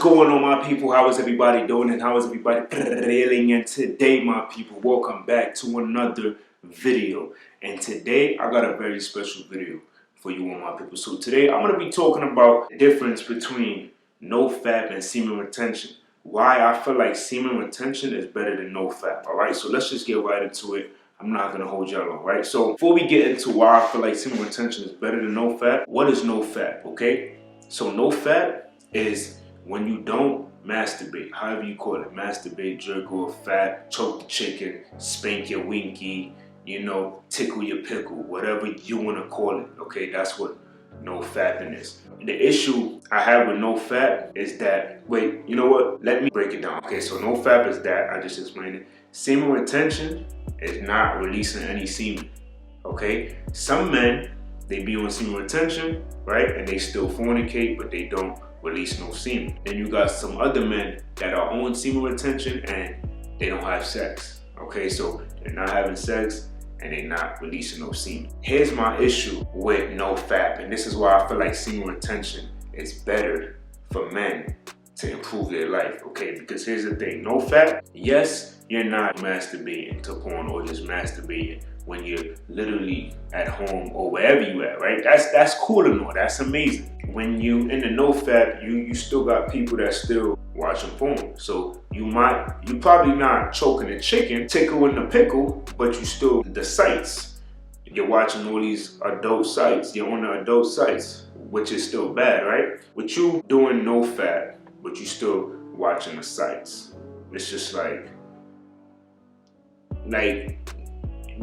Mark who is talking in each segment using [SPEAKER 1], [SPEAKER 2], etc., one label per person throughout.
[SPEAKER 1] going on, my people? How is everybody doing and how is everybody feeling? And today, my people, welcome back to another video. And today I got a very special video for you all, my people. So today I'm going to be talking about the difference between no-fap and semen retention. Why I feel like semen retention is better than no-fap. Alright, so let's just get right into it. I'm not going to hold y'all long, right? So before we get into why I feel like semen retention is better than no-fap, what is no-fap, okay? So no-fap is when you don't masturbate, however you call it, masturbate, jerk off, fat, choke the chicken, spank your winky, you know, tickle your pickle, whatever you want to call it, okay? That's what no fapping is. The issue I have with no fap is that, wait, you know what? Let me break it down. Okay, so no fap is that, I just explained it. Semen retention is not releasing any semen, okay? Some men, they be on semen retention, right? And they still fornicate, but they don't release no semen. Then you got some other men that are on semen retention and they don't have sex. Okay, so they're not having sex and they're not releasing no semen. Here's my issue with no fap, and this is why I feel like semen retention is better for men to improve their life, okay? Because here's the thing, no fap, yes, you're not masturbating to porn or just masturbating when you're literally at home or wherever you at, right? That's cool and all, that's amazing. When you in the no fap, you still got people that still watching porn. So you probably not choking the chicken, tickling the pickle, but you still, the sites, you're watching all these adult sites, you're on the adult sites, which is still bad, right? With you doing no fap, but you still watching the sites. It's just like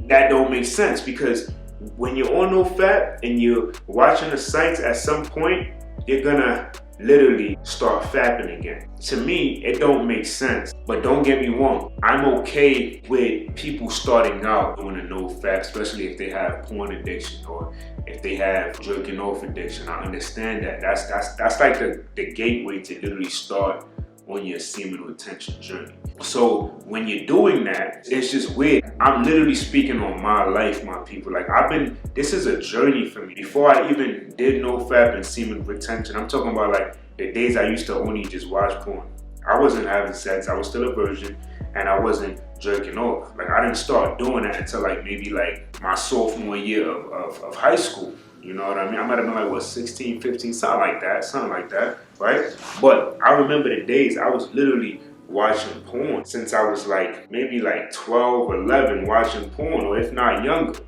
[SPEAKER 1] that don't make sense, because when you're on no fap and you're watching the sites, at some point you're gonna literally start fapping again. To me, it don't make sense. But don't get me wrong, I'm okay with people starting out doing a no fap, especially if they have porn addiction or if they have jerking off addiction. I understand that. That's like the gateway to literally start on your semen retention journey. So when you're doing that, it's just weird. I'm literally speaking on my life, my people. Like this is a journey for me. Before I even did no fap and semen retention, I'm talking about like the days I used to only just watch porn. I wasn't having sex, I was still a virgin, and I wasn't jerking off. Like I didn't start doing that until like maybe like my sophomore year of high school. You know what I mean? I might have been like, what, 16, 15, something like that, right? But I remember the days I was literally watching porn since I was like, maybe like 12, 11, watching porn, or if not younger.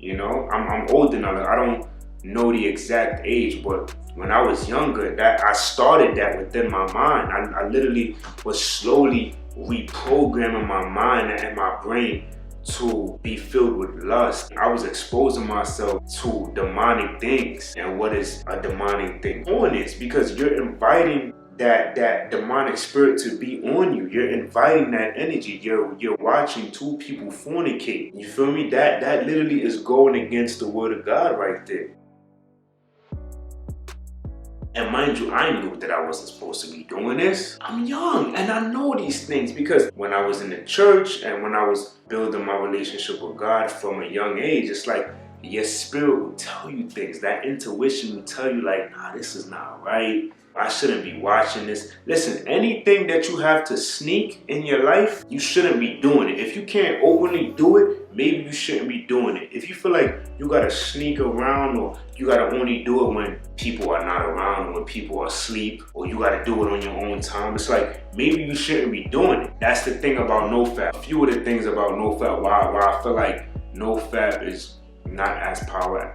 [SPEAKER 1] You know, I'm older now, like, I don't know the exact age, but when I was younger, that I started that within my mind. I literally was slowly reprogramming my mind and my brain to be filled with lust. I was exposing myself to demonic things. And what is a demonic thing? Porn is, because you're inviting that demonic spirit to be on you. You're inviting that energy. You're watching two people fornicate. You feel me? That literally is going against the word of God right there. And mind you, I knew that I wasn't supposed to be doing this. I'm young and I know these things because when I was in the church and when I was building my relationship with God from a young age, it's like your spirit will tell you things. That intuition will tell you like, nah, this is not right. I shouldn't be watching this. Listen, anything that you have to sneak in your life, you shouldn't be doing it. If you can't openly do it, maybe you shouldn't be doing it. If you feel like you gotta sneak around, or you gotta only do it when people are not around, or when people are asleep, or you gotta do it on your own time, it's like maybe you shouldn't be doing it. That's the thing about no fap. A few of the things about no fap, why I feel like no fap is not as powerful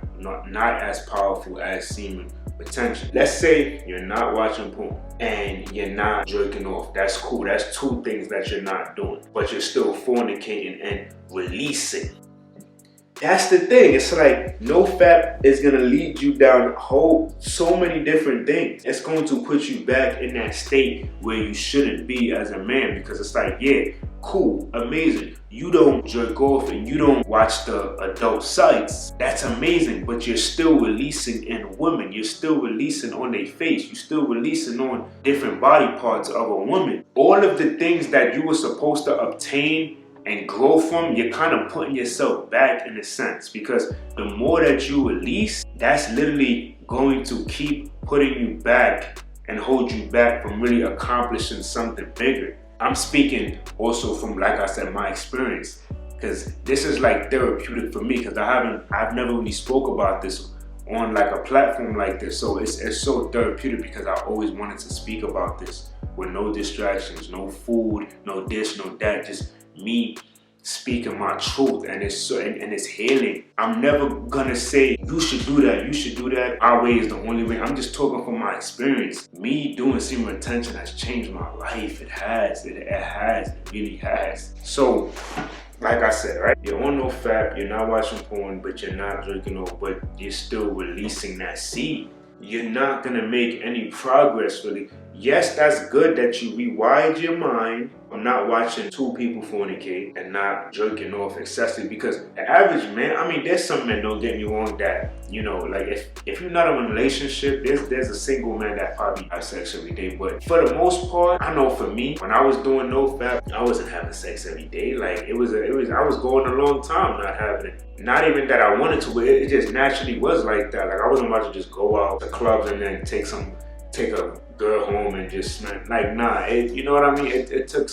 [SPEAKER 1] as semen retention. Let's say you're not watching porn and you're not jerking off. That's cool. That's two things that you're not doing, but you're still fornicating and releasing. That's the thing. It's like no fap is gonna lead you down so many different things. It's going to put you back in that state where you shouldn't be as a man, because it's like, yeah, cool, amazing. You don't jerk off and you don't watch the adult sites. That's amazing, but you're still releasing in women. You're still releasing on their face. You're still releasing on different body parts of a woman. All of the things that you were supposed to obtain and grow from, you're kind of putting yourself back in a sense, because the more that you release, that's literally going to keep putting you back and hold you back from really accomplishing something bigger. I'm speaking also from, like I said, my experience, because this is like therapeutic for me, because I've never really spoke about this on like a platform like this. So it's so therapeutic because I always wanted to speak about this with no distractions, no food, no this, no that, just me speaking my truth. And it's so, and it's healing. I'm never gonna say you should do that, you should do that, our way is the only way. I'm just talking from my experience. Me doing semen retention has changed my life. It has, it really has. So like I said, right, you're on no FAP, you're not watching porn, but you're not drinking no, but you're still releasing that seed. You're not gonna make any progress really. Yes, that's good that you rewired your mind. I'm not watching two people fornicate and not jerking off excessively, because the average man, I mean, there's some men, don't get me wrong, that, you know, like if you're not in a relationship, there's a single man that probably has sex every day. But for the most part, I know for me, when I was doing no FAP, I wasn't having sex every day. Like I was going a long time not having it. Not even that I wanted to, but it just naturally was like that. Like I wasn't about to just go out to clubs and then take a girl home and just smack. Like, nah, you know what I mean? It took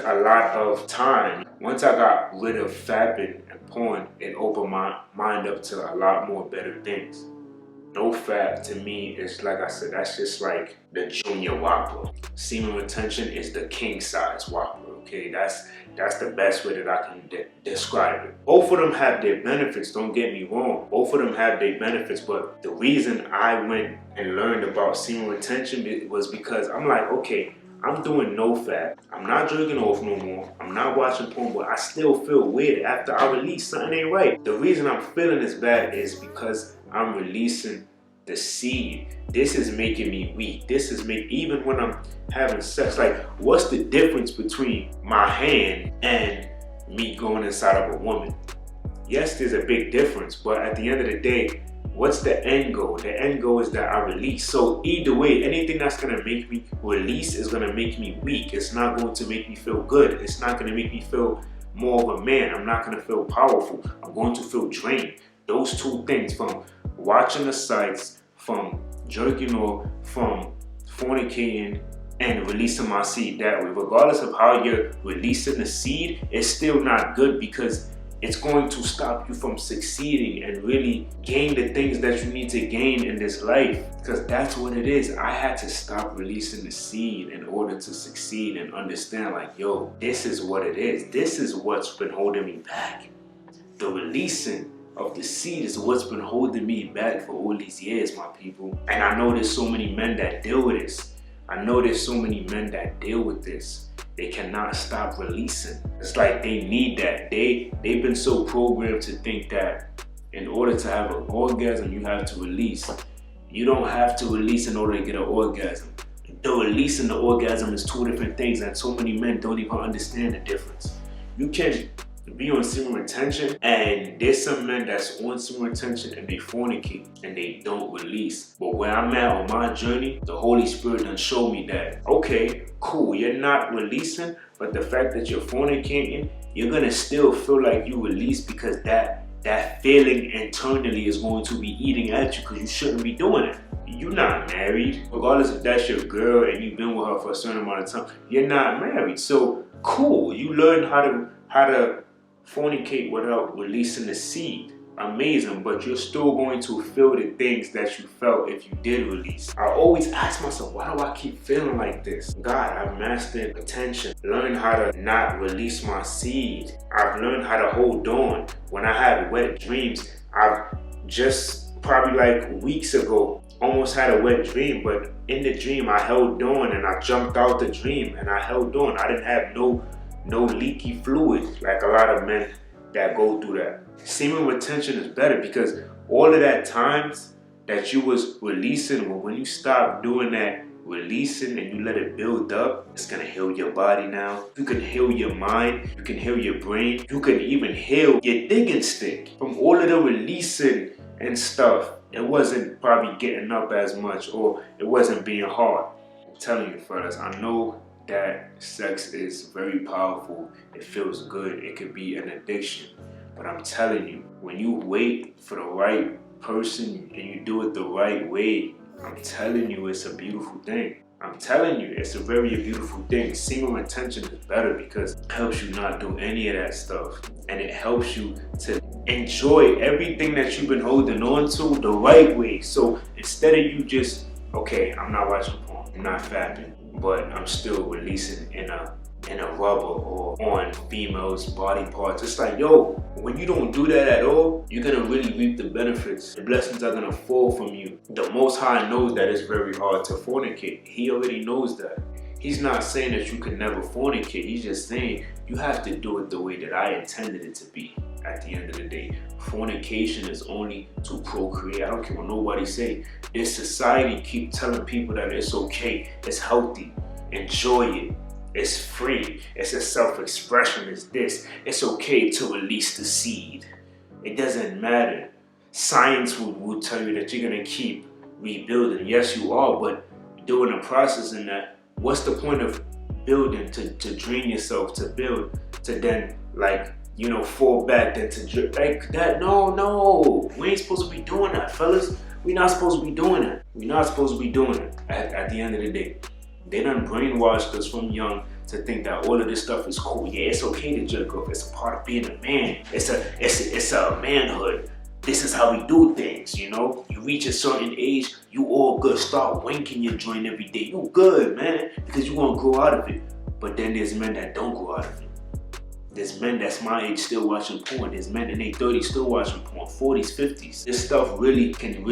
[SPEAKER 1] a lot of time. Once I got rid of fapping and porn, it opened my mind up to a lot more better things. No fap to me is, like I said, that's just like the junior Whopper. Semen retention is the king size Whopper, okay? That's the best way that I can describe it. Both of them have their benefits, don't get me wrong. Both of them have their benefits, but the reason I went and learned about semen retention was because I'm like, okay, I'm doing no fap. I'm not drinking off no more. I'm not watching porn, but I still feel weird after I release. Something ain't right. The reason I'm feeling this bad is because I'm releasing the seed. This is making me weak. This is even when I'm having sex, like, what's the difference between my hand and me going inside of a woman? Yes, there's a big difference, but at the end of the day, what's the end goal? The end goal is that I release. So either way, anything that's gonna make me release is gonna make me weak. It's not going to make me feel good. It's not gonna make me feel more of a man. I'm not gonna feel powerful. I'm going to feel drained. Those two things, from watching the sites, from jerking off, from fornicating, and releasing my seed that way. Regardless of how you're releasing the seed, it's still not good, because it's going to stop you from succeeding and really gain the things that you need to gain in this life. Because that's what it is. I had to stop releasing the seed in order to succeed and understand, like, yo, this is what it is. This is what's been holding me back. The releasing of the seed is what's been holding me back for all these years, my people. And I know there's so many men that deal with this. I know there's so many men that deal with this. They cannot stop releasing. It's like they need that. They've been so programmed to think that in order to have an orgasm, you have to release. You don't have to release in order to get an orgasm. The release and the orgasm is two different things, and so many men don't even understand the difference. You can be on semen retention, and there's some men that's on semen retention and they fornicate and they don't release. But where I'm at on my journey, the Holy Spirit done showed me that, okay, cool, you're not releasing, but the fact that you're fornicating, you're gonna still feel like you release, because that feeling internally is going to be eating at you, because you shouldn't be doing it. You're not married. Regardless if that's your girl and you've been with her for a certain amount of time, you're not married. So cool, you learn how to fornicate without releasing the seed. Amazing, but you're still going to feel the things that you felt if you did release. I always ask myself, why do I keep feeling like this? God, I've mastered attention, learned how to not release my seed. I've learned how to hold on when I have wet dreams. I've just probably like weeks ago almost had a wet dream, but in the dream I held on and I jumped out the dream and I held on. I didn't have no leaky fluid like a lot of men that go through that. Semen retention is better, because all of that times that you was releasing, when you stop doing that releasing and you let it build up, it's gonna heal your body now. You can heal your mind, you can heal your brain, you can even heal your digging stick. From all of the releasing and stuff, it wasn't probably getting up as much, or it wasn't being hard. I'm telling you, fellas, I know that sex is very powerful. It feels good. It could be an addiction. But I'm telling you, when you wait for the right person and you do it the right way, I'm telling you, it's a beautiful thing. I'm telling you, it's a very beautiful thing. Semen retention is better because it helps you not do any of that stuff. And it helps you to enjoy everything that you've been holding on to the right way. So instead of you just, okay, I'm not watching porn, I'm not fapping, but I'm still releasing in a rubber or on females' body parts. It's like, yo, when you don't do that at all, you're gonna really reap the benefits. The blessings are gonna fall from you. The Most High knows that it's very hard to fornicate. He already knows that. He's not saying that you can never fornicate. He's just saying you have to do it the way that I intended it to be. At the end of the day, fornication is only to procreate. I don't care what nobody say. This society keep telling people that it's okay, it's healthy, enjoy it. It's free, it's a self-expression, it's this. It's okay to release the seed. It doesn't matter. Science will tell you that you're gonna keep rebuilding. Yes, you are, but during the process in that, what's the point of building to drain yourself, to build, to then like, you know, fall back, then to like that? No. We ain't supposed to be doing that, fellas. We're not supposed to be doing that. We're not supposed to be doing it at the end of the day. They done brainwashed us from young to think that all of this stuff is cool. Yeah, it's okay to jerk off. It's a part of being a man. It's a manhood. This is how we do things, you know? You reach a certain age, you all good. Start wanking your joint every day. You good, man, because you gonna grow out of it. But then there's men that don't grow out of it. There's men that's my age still watching porn. There's men in their 30s still watching porn, 40s, 50s. This stuff really can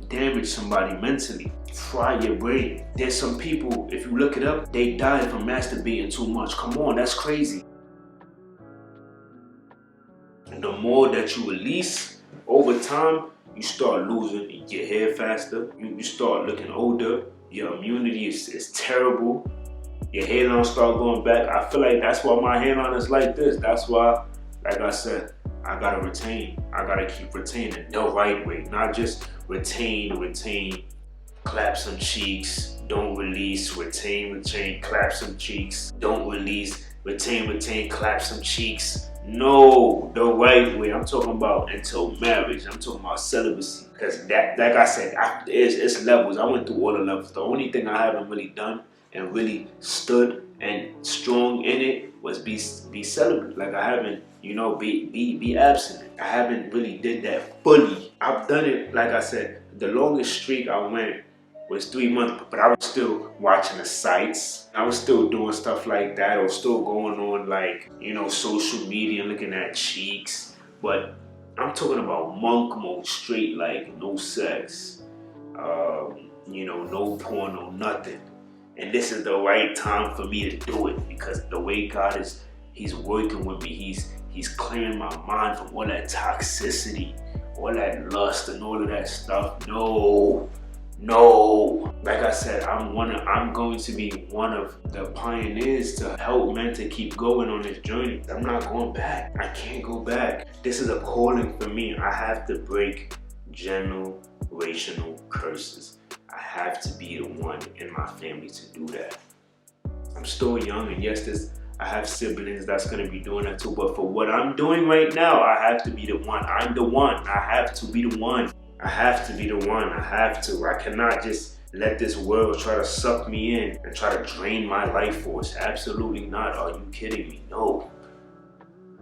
[SPEAKER 1] damage somebody mentally. Fry your brain. There's some people, if you look it up, they die from masturbating too much. Come on, that's crazy. And the more that you release, over time, you start losing your hair faster. You start looking older. Your immunity is terrible. Your hairline start going back. I feel like that's why my hairline is like this. That's why, like I said, I gotta retain. I gotta keep retaining the right way. Not just retain, clap some cheeks, don't release, retain, clap some cheeks, don't release, retain, clap some cheeks. No, the right way. I'm talking about until marriage. I'm talking about celibacy. Because that, like I said, it's levels. I went through all the levels. The only thing I haven't really done and really stood and strong in it was be celibate. Like I haven't, you know, be abstinent. I haven't really did that fully. I've done it, like I said, the longest streak I went was 3 months, but I was still watching the sites. I was still doing stuff like that, or still going on like, you know, social media and looking at cheeks. But I'm talking about monk mode, straight, like no sex, you know, no porn, no nothing. And this is the right time for me to do it, because the way God is, He's working with me. He's clearing my mind from all that toxicity, all that lust and all of that stuff. No. Like I said, I'm going to be one of the pioneers to help men to keep going on this journey. I'm not going back. I can't go back. This is a calling for me. I have to break generational curses. I have to be the one in my family to do that. I'm still young, and yes, I have siblings that's gonna be doing that too, but for what I'm doing right now, I have to be the one. I'm the one. I have to be the one. I have to be the one. I have to. I cannot just let this world try to suck me in and try to drain my life force. Absolutely not. Are you kidding me? No.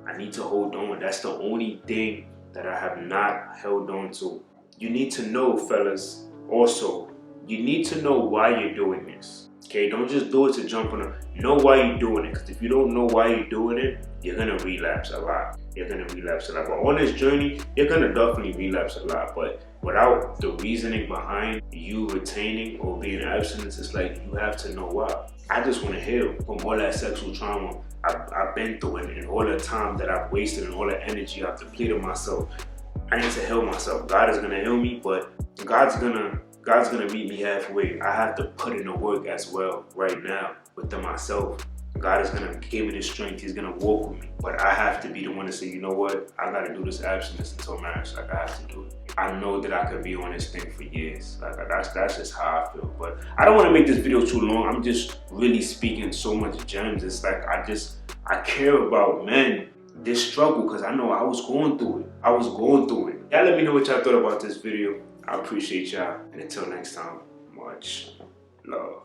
[SPEAKER 1] I need to hold on. That's the only thing that I have not held on to. You need to know, fellas, also, you need to know why you're doing this. Okay, don't just do it to jump on it. Know why you're doing it, because if you don't know why you're doing it, you're gonna relapse a lot. You're gonna relapse a lot. But on this journey, you're gonna definitely relapse a lot. But without the reasoning behind you retaining or being abstinent, it's like you have to know why. I just want to heal from all that sexual trauma I've been through, and all the time that I've wasted and all the energy I've depleted myself. I need to heal myself. God is gonna heal me, but God's gonna meet me halfway. I have to put in the work as well right now within myself. God is gonna give me the strength. He's gonna walk with me. But I have to be the one to say, you know what? I gotta do this abstinence until marriage. Like, I have to do it. I know that I could be on this thing for years. Like, that's just how I feel. But I don't want to make this video too long. I'm just really speaking so much gems. It's like I care about men, this struggle, because I know I was going through it. Y'all let me know what y'all thought about this video. I appreciate y'all. And until next time, much love.